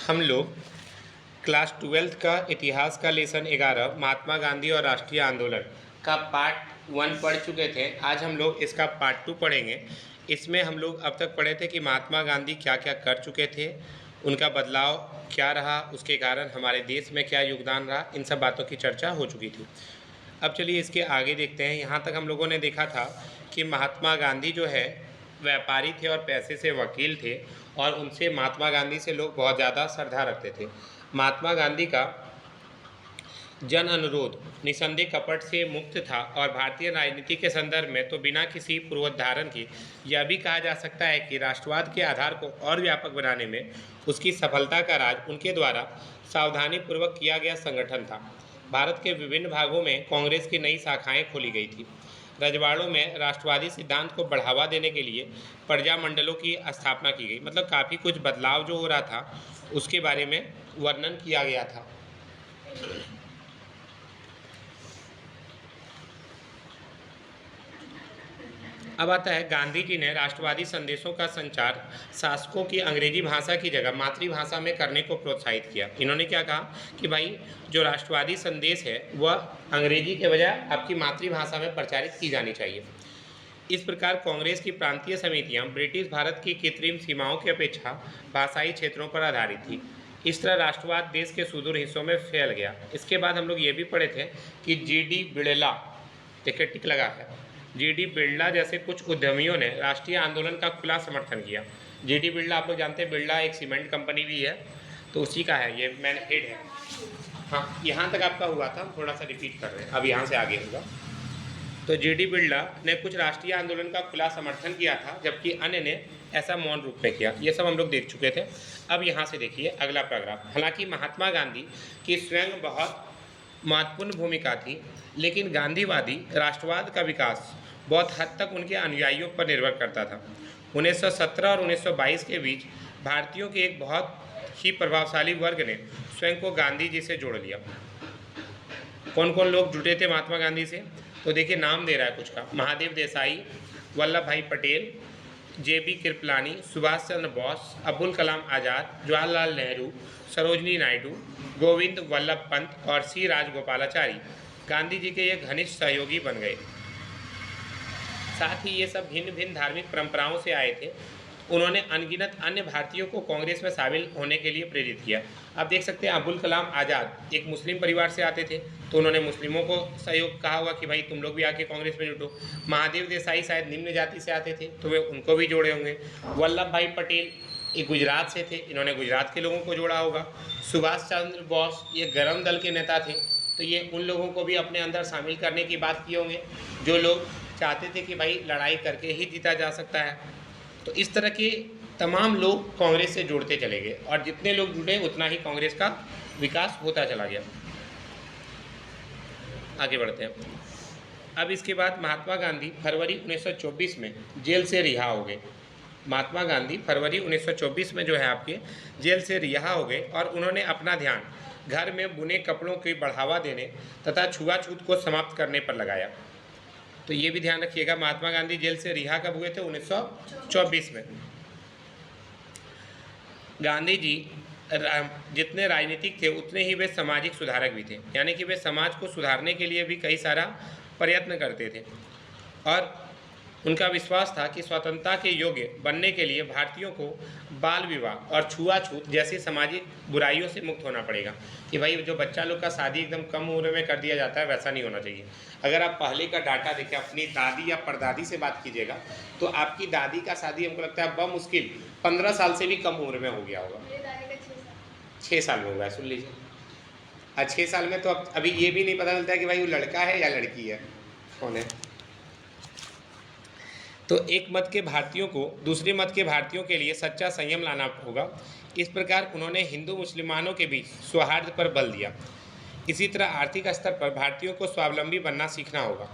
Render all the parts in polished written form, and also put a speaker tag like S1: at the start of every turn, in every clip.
S1: हम लोग class 12th का इतिहास का लेसन 11 महात्मा गांधी और राष्ट्रीय आंदोलन का पार्ट 1 पढ़ चुके थे। आज हम लोग इसका पार्ट 2 पढ़ेंगे। इसमें हम लोग अब तक पढ़े थे कि महात्मा गांधी क्या क्या कर चुके थे, उनका बदलाव क्या रहा, उसके कारण हमारे देश में क्या योगदान रहा, इन सब बातों की चर्चा हो चुकी थी। अब चलिए इसके आगे देखते हैं। यहाँ तक हम लोगों ने देखा था कि महात्मा गांधी जो है व्यापारी थे और पैसे से वकील थे, और उनसे महात्मा गांधी से लोग बहुत ज़्यादा श्रद्धा रखते थे। महात्मा गांधी का जन अनुरोध निसंदेह कपट से मुक्त था, और भारतीय राजनीति के संदर्भ में तो बिना किसी पूर्वोद्धारण की यह भी कहा जा सकता है कि राष्ट्रवाद के आधार को और व्यापक बनाने में उसकी सफलता का राज उनके द्वारा सावधानीपूर्वक किया गया संगठन था। भारत के विभिन्न भागों में कांग्रेस की नई शाखाएं खोली गई थी। रजवाड़ों में राष्ट्रवादी सिद्धांत को बढ़ावा देने के लिए प्रजा मंडलों की स्थापना की गई। मतलब काफ़ी कुछ बदलाव जो हो रहा था उसके बारे में वर्णन किया गया था। अब आता है गांधी जी ने राष्ट्रवादी संदेशों का संचार शासकों की अंग्रेजी भाषा की जगह मातृभाषा में करने को प्रोत्साहित किया। इन्होंने क्या कहा कि भाई जो राष्ट्रवादी संदेश है वह अंग्रेजी के बजाय आपकी मातृभाषा में प्रचारित की जानी चाहिए। इस प्रकार कांग्रेस की प्रांतीय समितियां ब्रिटिश भारत की कृत्रिम सीमाओं की अपेक्षा भाषाई क्षेत्रों पर आधारित थी। इस तरह राष्ट्रवाद देश के सुदूर हिस्सों में फैल गया। इसके बाद हम लोग ये भी पढ़े थे कि जी.डी. बिड़ला, देखिए टिक लगा है, जी.डी. बिड़ला जैसे कुछ उद्यमियों ने राष्ट्रीय आंदोलन का खुला समर्थन किया। जी.डी. बिड़ला आप लोग जानते हैं, बिड़ला एक सीमेंट कंपनी भी है, तो उसी का है, ये मैन हेड है। हाँ, यहाँ तक आपका हुआ था, हम थोड़ा सा रिपीट कर रहे हैं, अब यहाँ से आगे होगा। तो जी.डी. बिड़ला ने कुछ राष्ट्रीय आंदोलन का खुला समर्थन किया था, जबकि अन्य ने ऐसा मौन रूप में किया। ये सब हम लोग देख चुके थे। अब यहाँ से देखिए अगला पैराग्राफ। हालांकि महात्मा गांधी की स्वयं बहुत महत्वपूर्ण भूमिका थी, लेकिन गांधीवादी राष्ट्रवाद का विकास बहुत हद तक उनके अनुयायियों पर निर्भर करता था। 1917 और 1922 के बीच भारतीयों के एक बहुत ही प्रभावशाली वर्ग ने स्वयं को गांधी जी से जोड़ लिया। कौन कौन लोग जुटे थे महात्मा गांधी से? तो देखिए नाम दे रहा है कुछ का, महादेव देसाई, वल्लभ भाई पटेल, जे.बी. कृपलानी, सुभाष चंद्र बोस, अब्दुल कलाम आज़ाद, जवाहरलाल नेहरू, सरोजनी नायडू, गोविंद वल्लभ पंत और सी राजगोपालाचारी गांधी जी के ये घनिष्ठ सहयोगी बन गए। साथ ही ये सब भिन्न भिन्न धार्मिक परंपराओं से आए थे। उन्होंने अनगिनत अन्य भारतीयों को कांग्रेस में शामिल होने के लिए प्रेरित किया। आप देख सकते हैं अब्दुल कलाम आज़ाद एक मुस्लिम परिवार से आते थे, तो उन्होंने मुस्लिमों को सहयोग कहा होगा कि भाई तुम लोग भी आके कांग्रेस में जुटो। महादेव देसाई शायद निम्न जाति से आते थे, तो वे उनको भी जोड़े होंगे। वल्लभ भाई पटेल ये गुजरात से थे, इन्होंने गुजरात के लोगों को जोड़ा होगा। सुभाष चंद्र बोस ये गरम दल के नेता थे, तो ये उन लोगों को भी अपने अंदर शामिल करने की बात किए होंगे जो लोग चाहते थे कि भाई लड़ाई करके ही जीता जा सकता है। तो इस तरह के तमाम लोग कांग्रेस से जुड़ते चले गए, और जितने लोग जुड़े उतना ही कांग्रेस का विकास होता चला गया। आगे बढ़ते हैं। अब इसके बाद महात्मा गांधी फरवरी 1924 में जेल से रिहा हो गए। महात्मा गांधी फरवरी 1924 में जो है आपके जेल से रिहा हो गए, और उन्होंने अपना ध्यान घर में बुने कपड़ों की बढ़ावा देने तथा छुआछूत को समाप्त करने पर लगाया। तो ये भी ध्यान रखिएगा, महात्मा गांधी जेल से रिहा कब हुए थे? 1924 में। गांधी जी जितने राजनीतिक थे उतने ही वे सामाजिक सुधारक भी थे, यानी कि वे समाज को सुधारने के लिए भी कई सारा प्रयत्न करते थे, और उनका विश्वास था कि स्वतंत्रता के योग्य बनने के लिए भारतीयों को बाल विवाह और छुआछूत जैसी सामाजिक बुराइयों से मुक्त होना पड़ेगा। कि भाई जो बच्चा लोग का शादी एकदम कम उम्र में कर दिया जाता है, वैसा नहीं होना चाहिए। अगर आप पहले का डाटा देखें, अपनी दादी या परदादी से बात कीजिएगा, तो आपकी दादी का शादी हमको लगता है बमुश्किल 15 साल से भी कम उम्र में हो गया होगा। 6 साल में हुआ है, सुन लीजिए। और 6 साल में तो अब अभी ये भी नहीं पता चलता है कि भाई वो लड़का है या लड़की है, कौन है। तो एक मत के भारतीयों को दूसरे मत के भारतीयों के लिए सच्चा संयम लाना होगा। इस प्रकार उन्होंने हिंदू मुसलमानों के बीच सौहार्द पर बल दिया। इसी तरह आर्थिक स्तर पर भारतीयों को स्वावलंबी बनना सीखना होगा।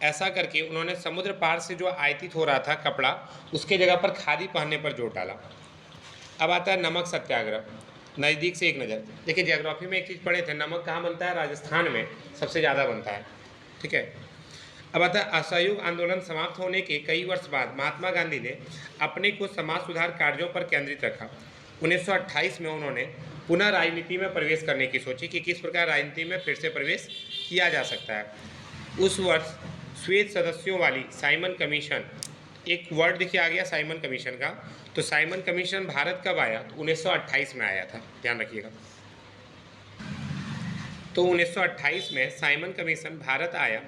S1: ऐसा करके उन्होंने समुद्र पार से जो आयातित हो रहा था कपड़ा, उसके जगह पर खादी पहनने पर जोर डाला। अब आता है नमक सत्याग्रह। नज़दीक से एक नज़र देखिए, ज्योग्राफी में एक चीज़ पढ़े थे, नमक कहाँ बनता है? राजस्थान में सबसे ज़्यादा बनता है। ठीक है। अब आता है असहयोग आंदोलन समाप्त होने के कई वर्ष बाद महात्मा गांधी ने अपने को समाज सुधार कार्यों पर केंद्रित रखा। 1928 में उन्होंने पुनः राजनीति में प्रवेश करने की सोची कि किस प्रकार राजनीति में फिर से प्रवेश किया जा सकता है। उस वर्ष श्वेत सदस्यों वाली साइमन कमीशन, एक वर्ड देखिए आ गया साइमन कमीशन का, तो साइमन कमीशन भारत कब आया? 1928 में आया था, ध्यान रखिएगा। तो 1928 में साइमन कमीशन भारत आया,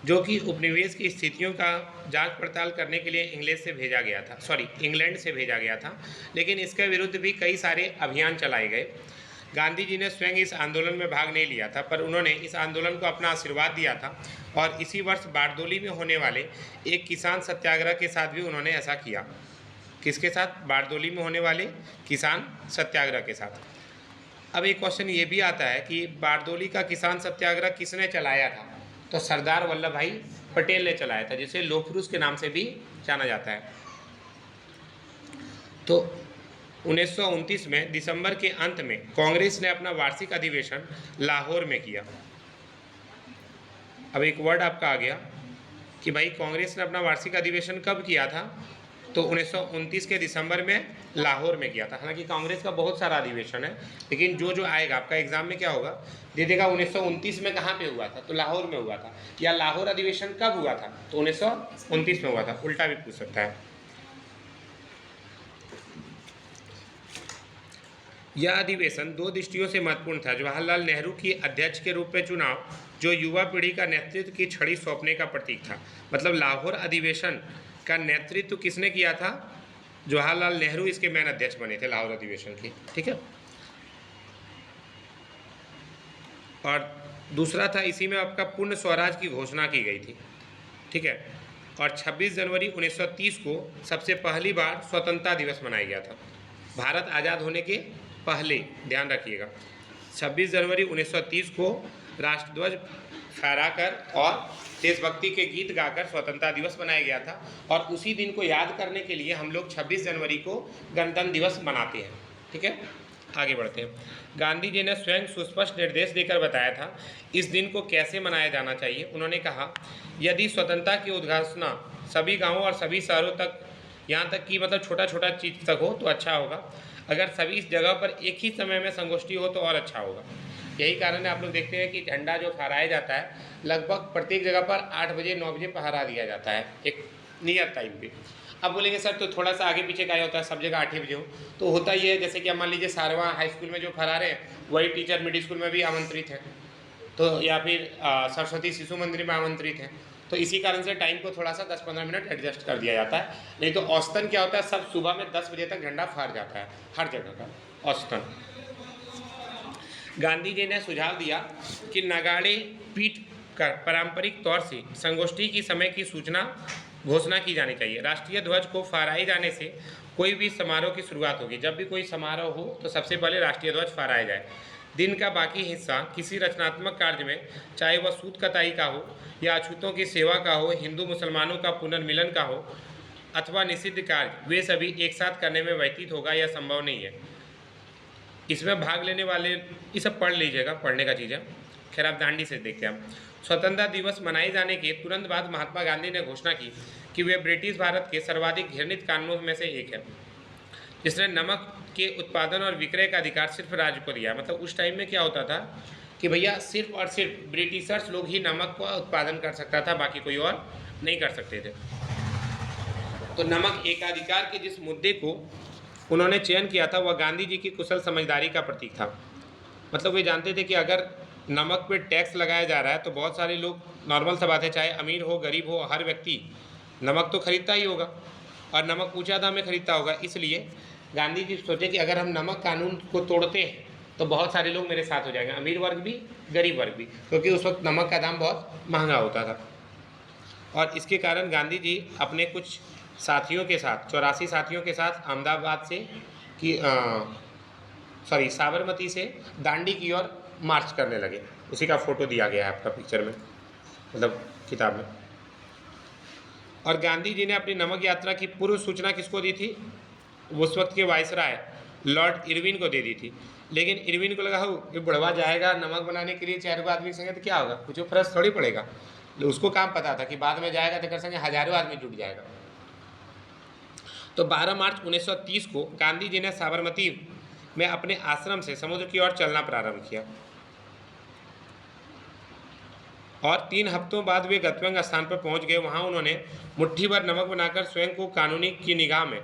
S1: जो कि उपनिवेश की स्थितियों का जांच पड़ताल करने के लिए इंग्लैंड से भेजा गया था, लेकिन इसके विरुद्ध भी कई सारे अभियान चलाए गए। गांधी जी ने स्वयं इस आंदोलन में भाग नहीं लिया था, पर उन्होंने इस आंदोलन को अपना आशीर्वाद दिया था, और इसी वर्ष बारडोली में होने वाले एक किसान सत्याग्रह के साथ भी उन्होंने ऐसा किया। किसके साथ? बारडोली में होने वाले किसान सत्याग्रह के साथ। अब एक क्वेश्चन ये भी आता है कि बारडोली का किसान सत्याग्रह किसने चलाया था? तो सरदार वल्लभ भाई पटेल ने चलाया था, जिसे लौह पुरुष के नाम से भी जाना जाता है। तो 1929 में दिसंबर के अंत में कांग्रेस ने अपना वार्षिक अधिवेशन लाहौर में किया। अब एक वर्ड आपका आ गया कि भाई कांग्रेस ने अपना वार्षिक अधिवेशन कब किया था? तो 1929 के दिसंबर में लाहौर में किया था। हालांकि कांग्रेस का बहुत सारा अधिवेशन है, लेकिन जो आएगा आपका एग्जाम में क्या होगा, दे देगा 1929 में कहाँ पे हुआ था? तो लाहौर में हुआ था। या लाहौर अधिवेशन कब हुआ था? तो 1929 में हुआ था। उल्टा भी पूछ सकता है। यह अधिवेशन दो दृष्टियों से महत्वपूर्ण था। जवाहरलाल नेहरू की अध्यक्ष के रूप में चुनाव, जो युवा पीढ़ी का नेतृत्व की छड़ी सौंपने का प्रतीक था। मतलब लाहौर अधिवेशन का नेतृत्व किसने किया था? जवाहरलाल नेहरू इसके मेन अध्यक्ष बने थे लाहौर अधिवेशन के, ठीक है। और दूसरा था, इसी में आपका पूर्ण स्वराज की घोषणा की गई थी, ठीक है। और 26 जनवरी 1930 को सबसे पहली बार स्वतंत्रता दिवस मनाया गया था, भारत आज़ाद होने के पहले, ध्यान रखिएगा। 26 जनवरी 1930 को राष्ट्रध्वज फहराकर और देशभक्ति के गीत गाकर स्वतंत्रता दिवस मनाया गया था। और उसी दिन को याद करने के लिए हम लोग 26 जनवरी को गणतंत्र दिवस मनाते हैं, ठीक है। आगे बढ़ते हैं। गांधी जी ने स्वयं सुस्पष्ट निर्देश देकर बताया था इस दिन को कैसे मनाया जाना चाहिए। उन्होंने कहा, यदि स्वतंत्रता की उद्घोषणा सभी गाँवों और सभी शहरों तक, यहाँ तक कि मतलब छोटा छोटा चीज़ तक हो तो अच्छा होगा। अगर सभी इस जगह पर एक ही समय में संगोष्ठी हो तो और अच्छा होगा। यही कारण है, आप लोग देखते हैं कि झंडा जो फहराया जाता है, लगभग प्रत्येक जगह पर 8 बजे 9 बजे फहरा दिया जाता है, एक नियत टाइम पे। अब बोलेंगे सर तो थोड़ा सा आगे पीछे का होता है, सब जगह 8 ही बजे हो, तो होता ये है जैसे कि मान लीजिए सारवा हाई स्कूल में जो फहरा रहे हैं, वही टीचर मिडिल स्कूल में भी आमंत्रित है, तो या फिर सरस्वती शिशु मंदिर में आमंत्रित है, तो इसी कारण से टाइम को थोड़ा सा 10-15 मिनट एडजस्ट कर दिया जाता है। नहीं तो औसतन क्या होता है, सब सुबह में 10 बजे तक झंडा फहर जाता है हर जगह का औसतन। गांधी जी ने सुझाव दिया कि नगाड़े पीट कर पारंपरिक तौर से संगोष्ठी की समय की घोषणा की जानी चाहिए। राष्ट्रीय ध्वज को फहराए जाने से कोई भी समारोह की शुरुआत होगी। जब भी कोई समारोह हो तो सबसे पहले राष्ट्रीय ध्वज फहराया जाए। दिन का बाकी हिस्सा किसी रचनात्मक कार्य में, चाहे वह सूत कताई का हो या अछूतों की सेवा का हो, हिंदू मुसलमानों का पुनर्मिलन का हो अथवा निषिद्ध कार्य, वे सभी एक साथ करने में व्यतीत होगा, यह संभव नहीं है। इसमें भाग लेने वाले, ये सब पढ़ लीजिएगा, पढ़ने का चीज़ है। खैर आप दांडी से देखते हैं हम। स्वतंत्रता दिवस मनाए जाने के तुरंत बाद महात्मा गांधी ने घोषणा की कि वे ब्रिटिश भारत के सर्वाधिक घृणित कानूनों में से एक है, जिसने नमक के उत्पादन और विक्रय का अधिकार सिर्फ राज्य को दिया। मतलब उस टाइम में क्या होता था कि भैया सिर्फ और सिर्फ ब्रिटिशर्स लोग ही नमक का उत्पादन कर सकता था, बाकी कोई और नहीं कर सकते थे। तो नमक एकाधिकार के जिस मुद्दे को उन्होंने चयन किया था, वह गांधी जी की कुशल समझदारी का प्रतीक था। मतलब वे जानते थे कि अगर नमक पे टैक्स लगाया जा रहा है तो बहुत सारे लोग, नॉर्मल सा बात है, चाहे अमीर हो गरीब हो, हर व्यक्ति नमक तो खरीदता ही होगा और नमक ऊंचा दाम में खरीदता होगा। इसलिए गांधी जी सोचे कि अगर हम नमक कानून को तोड़ते हैं तो बहुत सारे लोग मेरे साथ हो जाएंगे, अमीर वर्ग भी गरीब वर्ग भी, क्योंकि उस वक्त नमक का दाम बहुत महंगा होता था। और इसके कारण गांधी जी अपने कुछ साथियों के साथ, 84 साथियों के साथ अहमदाबाद से साबरमती से दांडी की ओर मार्च करने लगे। उसी का फोटो दिया गया है आपका पिक्चर में, मतलब किताब में। और गांधी जी ने अपनी नमक यात्रा की पूर्व सूचना किसको दी थी? उस वक्त के वायसराय लॉर्ड इरविन को दे दी थी। लेकिन इरविन को लगा हो कि बुढ़वा जाएगा नमक बनाने के लिए 4 आदमी संगे तो क्या होगा, कुछ फर्क थोड़ी पड़ेगा। उसको काम पता था कि बाद में जाएगा तो कर संगे हजारों आदमी जुट जाएगा। तो 12 मार्च 1930 को गांधी जी ने साबरमती में अपने आश्रम से समुद्र की ओर चलना प्रारंभ किया और 3 हफ्तों बाद वे गंतव्य स्थान पर पहुंच गए। वहां उन्होंने मुट्ठी भर नमक बनाकर स्वयं को कानूनी की निगाह में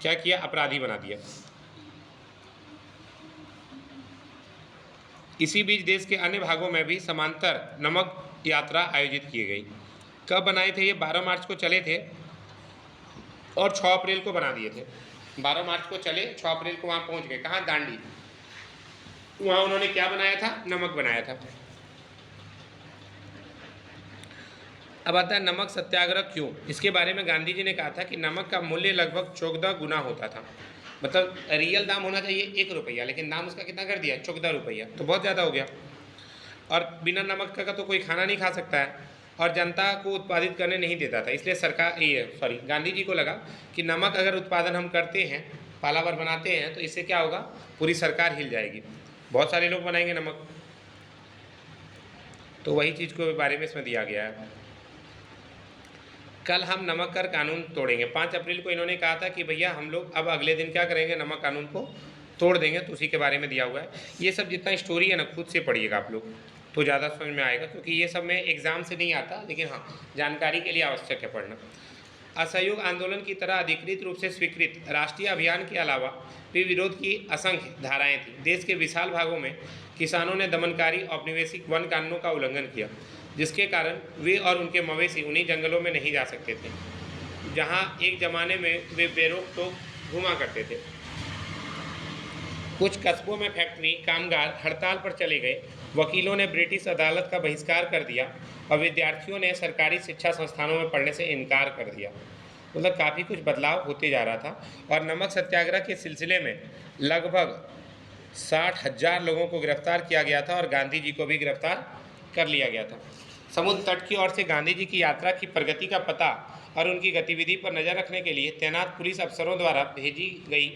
S1: क्या किया, अपराधी बना दिया। इसी बीच देश के अन्य भागों में भी समांतर नमक यात्रा आयोजित की गई। कब बनाए थे ये? 12 मार्च को चले थे और 6 अप्रैल को बना दिए थे। 12 मार्च को चले, 6 अप्रैल को वहाँ पहुँच गए। कहाँ? दांडी। वहाँ उन्होंने क्या बनाया था? नमक बनाया था। अब आता है नमक सत्याग्रह क्यों। इसके बारे में गांधी जी ने कहा था कि नमक का मूल्य लगभग 14 गुना होता था। मतलब रियल दाम होना चाहिए 1 रुपया, लेकिन दाम उसका कितना कर दिया? 14 रुपया, तो बहुत ज़्यादा हो गया। और बिना नमक का तो कोई खाना नहीं खा सकता है और जनता को उत्पादित करने नहीं देता था। इसलिए गांधी जी को लगा कि नमक अगर उत्पादन हम करते हैं, पालावर बनाते हैं, तो इससे क्या होगा, पूरी सरकार हिल जाएगी, बहुत सारे लोग बनाएंगे नमक। तो वही चीज़ के बारे में इसमें दिया गया है। कल हम नमक कर कानून तोड़ेंगे। 5 अप्रैल को इन्होंने कहा था कि भैया हम लोग अब अगले दिन क्या करेंगे, नमक कानून को तोड़ देंगे। तो उसी के बारे में दिया हुआ है। ये सब जितना स्टोरी है ना, खुद से पढ़िएगा आप लोग तो ज़्यादा समझ में आएगा, क्योंकि ये सब में एग्जाम से नहीं आता, लेकिन हाँ जानकारी के लिए आवश्यक है पढ़ना। असहयोग आंदोलन की तरह अधिकृत रूप से स्वीकृत राष्ट्रीय अभियान के अलावा भी विरोध की असंख्य धाराएं थीं। देश के विशाल भागों में किसानों ने दमनकारी औपनिवेशिक वन कानूनों का उल्लंघन किया, जिसके कारण वे और उनके मवेशी उन्हीं जंगलों में नहीं जा सकते थे जहां एक ज़माने में वे बेरोक टोक घुमा करते थे। कुछ कस्बों में फैक्ट्री कामगार हड़ताल पर चले गए, वकीलों ने ब्रिटिश अदालत का बहिष्कार कर दिया और विद्यार्थियों ने सरकारी शिक्षा संस्थानों में पढ़ने से इनकार कर दिया। मतलब काफ़ी कुछ बदलाव होते जा रहा था। और नमक सत्याग्रह के सिलसिले में लगभग 60,000 लोगों को गिरफ्तार किया गया था और गांधी जी को भी गिरफ्तार कर लिया गया था। समुद्र तट की ओर से गांधी जी की यात्रा की प्रगति का पता और उनकी गतिविधि पर नज़र रखने के लिए तैनात पुलिस अफसरों द्वारा भेजी गई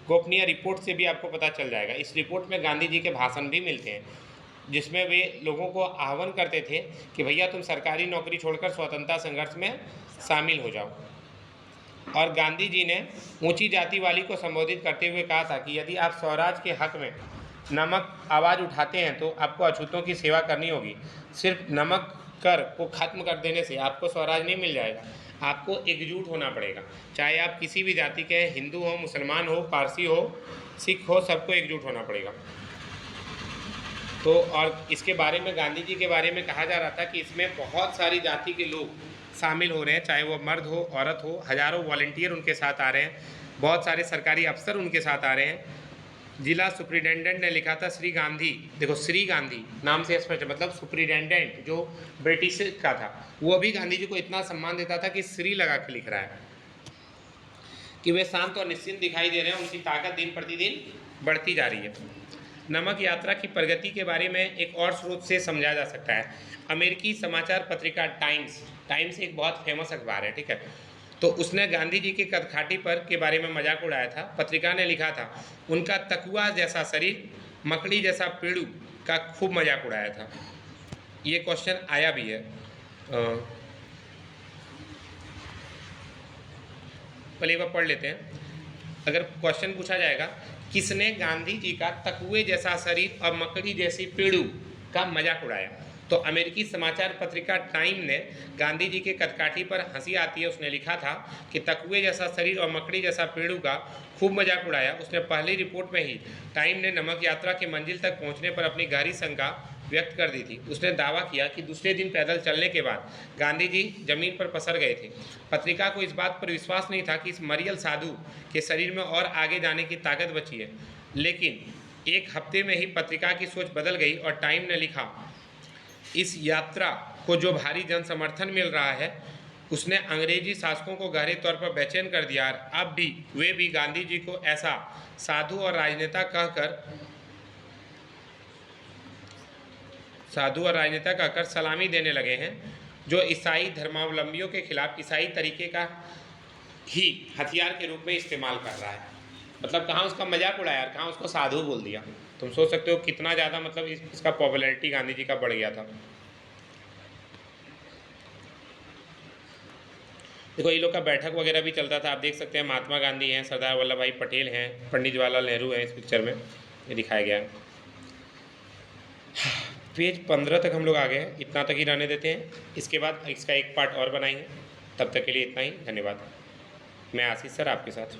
S1: गोपनीय रिपोर्ट से भी आपको पता चल जाएगा। इस रिपोर्ट में गांधी जी के भाषण भी मिलते हैं, जिसमें वे लोगों को आह्वान करते थे कि भैया तुम सरकारी नौकरी छोड़कर स्वतंत्रता संघर्ष में शामिल हो जाओ। और गांधी जी ने ऊंची जाति वाली को संबोधित करते हुए कहा था कि यदि आप स्वराज के हक में नमक आवाज़ उठाते हैं तो आपको अछूतों की सेवा करनी होगी। सिर्फ नमक कर को खत्म कर देने से आपको स्वराज नहीं मिल जाएगा, आपको एकजुट होना पड़ेगा। चाहे आप किसी भी जाति के हैं, हिंदू हो, मुसलमान हो, पारसी हो, सिख हो, सबको एकजुट होना पड़ेगा। तो और इसके बारे में गांधी जी के बारे में कहा जा रहा था कि इसमें बहुत सारी जाति के लोग शामिल हो रहे हैं, चाहे वो मर्द हो, औरत हो, हज़ारों वॉलंटियर उनके साथ आ रहे हैं, बहुत सारे सरकारी अफसर उनके साथ आ रहे हैं। जिला सुप्रिटेंडेंट ने लिखा था श्री गांधी, देखो श्री गांधी नाम से स्पष्ट, मतलब सुप्रिटेंडेंट जो ब्रिटिश का था वो भी गांधी जी को इतना सम्मान देता था कि श्री लगा के लिख रहा है कि वे शांत और निश्चिंत दिखाई दे रहे हैं, उनकी ताकत दिन प्रतिदिन बढ़ती जा रही है। नमक यात्रा की प्रगति के बारे में एक और स्रोत से समझा जा सकता है। अमेरिकी समाचार पत्रिका टाइम्स एक बहुत फेमस अखबार है, ठीक है। तो उसने गांधी जी के कदकाठी पर के बारे में मजाक उड़ाया था। पत्रिका ने लिखा था उनका तकुआ जैसा शरीर, मकड़ी जैसा पेड़ू का खूब मजाक उड़ाया था। ये क्वेश्चन आया भी है। पहले वह पढ़ लेते हैं। अगर क्वेश्चन पूछा जाएगा किसने गांधी जी का तकुए जैसा शरीर और मकड़ी जैसी पेड़ू का मजाक उड़ाया, तो अमेरिकी समाचार पत्रिका टाइम ने गांधी जी के कदकाठी पर हंसी आती है उसने लिखा था कि तकुए जैसा शरीर और मकड़ी जैसा पेड़ू का खूब मजाक उड़ाया। उसने पहली रिपोर्ट में ही टाइम ने नमक यात्रा की मंजिल तक पहुंचने पर अपनी गहरी शंका व्यक्त कर दी थी। उसने दावा किया कि दूसरे दिन पैदल चलने के बाद गांधी जी जमीन पर पसर गए थे। पत्रिका को इस बात पर विश्वास नहीं था कि इस मरियल साधु के शरीर में और आगे जाने की ताकत बची है, लेकिन एक हफ्ते में ही पत्रिका की सोच बदल गई और टाइम ने लिखा इस यात्रा को जो भारी जन समर्थन मिल रहा है उसने अंग्रेजी शासकों को गहरे तौर पर बेचैन कर दिया। अब भी वे भी गांधी जी को ऐसा साधु और राजनेता कहकर सलामी देने लगे हैं जो ईसाई धर्मावलंबियों के खिलाफ ईसाई तरीके का ही हथियार के रूप में इस्तेमाल कर रहा है। मतलब कहाँ उसका मजाक उड़ाया और कहाँ उसको साधु बोल दिया। तुम सोच सकते हो कितना ज़्यादा मतलब इसका पॉपुलैरिटी गांधी जी का बढ़ गया था। देखो ये लोग का बैठक वगैरह भी चलता था, आप देख सकते हैं महात्मा गांधी हैं, सरदार वल्लभ भाई पटेल हैं, पंडित जवाहरलाल नेहरू हैं इस पिक्चर में, ये दिखाया गया है। पेज 15 तक हम लोग आ गए हैं, इतना तक ही रहने देते हैं, इसके बाद इसका एक पार्ट और बनाएंगे। तब तक के लिए इतना ही, धन्यवाद। मैं आशीष सर आपके साथ।